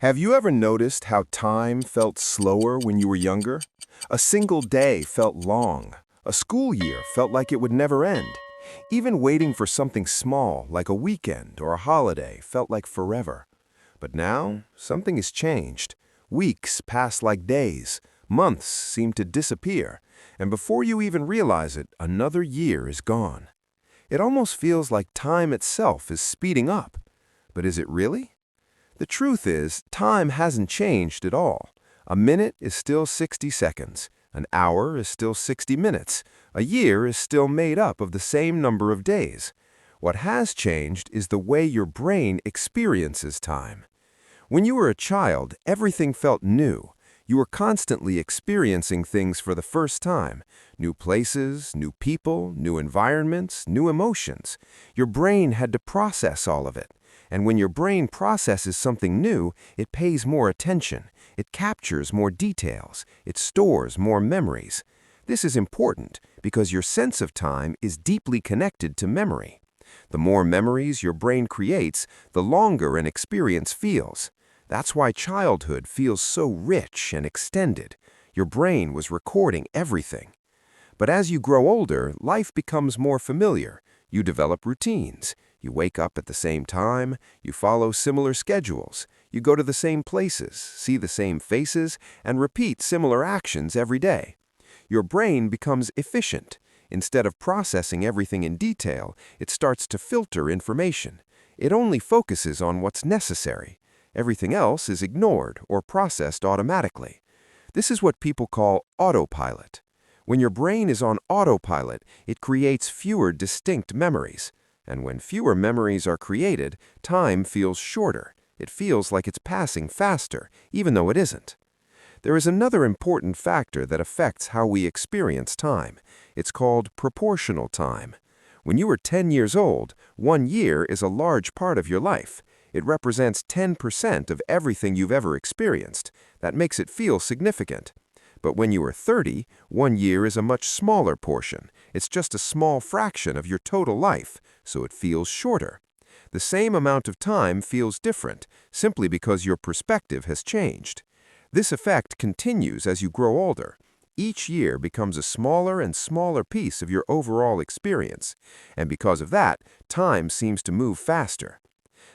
Have you ever noticed how time felt slower when you were younger? A single day felt long. A school year felt like it would never end. Even waiting for something small, like a weekend or a holiday, felt like forever. But now, something has changed. Weeks pass like days. Months seem to disappear. And before you even realize it, another year is gone. It almost feels like time itself is speeding up. But is it really? The truth is, time hasn't changed at all. A minute is still 60 seconds. An hour is still 60 minutes. A year is still made up of the same number of days. What has changed is the way your brain experiences time. When you were a child, everything felt new. You were constantly experiencing things for the first time. New places, new people, new environments, new emotions. Your brain had to process all of it. And when your brain processes something new, it pays more attention. It captures more details. It stores more memories. This is important because your sense of time is deeply connected to memory. The more memories your brain creates, the longer an experience feels. That's why childhood feels so rich and extended. Your brain was recording everything. But as you grow older, life becomes more familiar. You develop routines. You wake up at the same time, you follow similar schedules, you go to the same places, see the same faces, and repeat similar actions every day. Your brain becomes efficient. Instead of processing everything in detail, it starts to filter information. It only focuses on what's necessary. Everything else is ignored or processed automatically. This is what people call autopilot. When your brain is on autopilot, it creates fewer distinct memories. And when fewer memories are created, time feels shorter. It feels like it's passing faster, even though it isn't. There is another important factor that affects how we experience time. It's called proportional time. When you are 10 years old, 1 year is a large part of your life. It represents 10% of everything you've ever experienced. That makes it feel significant. But when you are 30, 1 year is a much smaller portion. It's just a small fraction of your total life, so it feels shorter. The same amount of time feels different, simply because your perspective has changed. This effect continues as you grow older. Each year becomes a smaller and smaller piece of your overall experience, and because of that, time seems to move faster.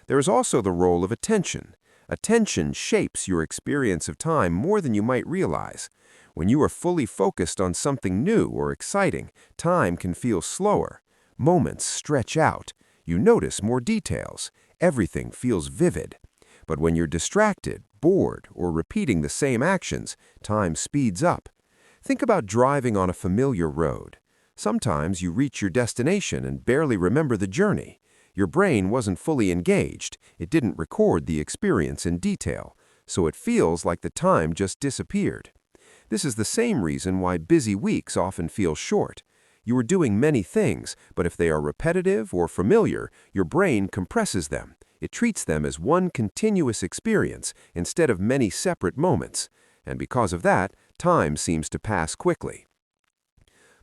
There is also the role of attention. Attention shapes your experience of time more than you might realize. When you are fully focused on something new or exciting, time can feel slower. Moments stretch out. You notice more details. Everything feels vivid. But when you're distracted, bored, or repeating the same actions, time speeds up. Think about driving on a familiar road. Sometimes you reach your destination and barely remember the journey. Your brain wasn't fully engaged. It didn't record the experience in detail, so it feels like the time just disappeared. This is the same reason why busy weeks often feel short. You are doing many things, but if they are repetitive or familiar, your brain compresses them. It treats them as one continuous experience instead of many separate moments. And because of that, time seems to pass quickly.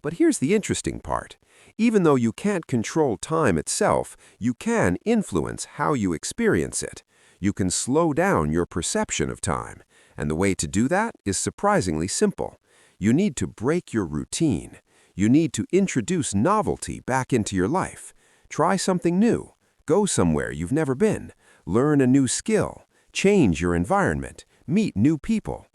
But here's the interesting part. Even though you can't control time itself, you can influence how you experience it. You can slow down your perception of time. And the way to do that is surprisingly simple. You need to break your routine. You need to introduce novelty back into your life. Try something new. Go somewhere you've never been. Learn a new skill. Change your environment. Meet new people.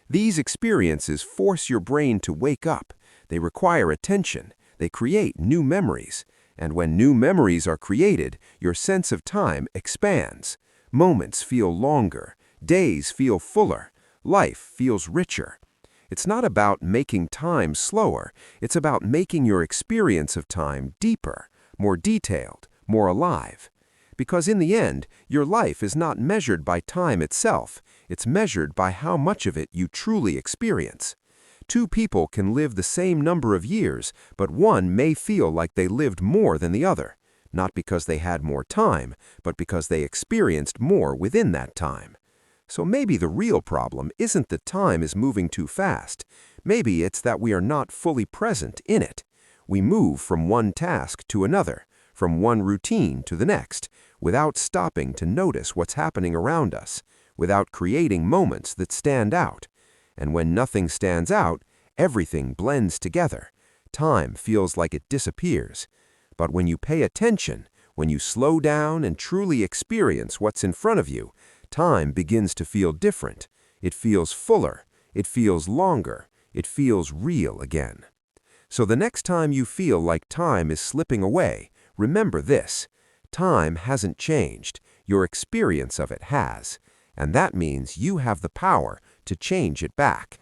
These experiences force your brain to wake up. They require attention. They create new memories. And when new memories are created, your sense of time expands. Moments feel longer. Days feel fuller. Life feels richer. It's not about making time slower. It's about making your experience of time deeper, more detailed, more alive. Because in the end, your life is not measured by time itself. It's measured by how much of it you truly experience. Two people can live the same number of years, but one may feel like they lived more than the other, not because they had more time, but because they experienced more within that time. So maybe the real problem isn't that time is moving too fast. Maybe it's that we are not fully present in it. We move from one task to another, from one routine to the next, without stopping to notice what's happening around us. without creating moments that stand out. And when nothing stands out, everything blends together. Time feels like it disappears. But when you pay attention, when you slow down and truly experience what's in front of you, time begins to feel different. It feels fuller. It feels longer. It feels real again. So the next time you feel like time is slipping away, remember this: time hasn't changed. Your experience of it has. And that means you have the power to change it back.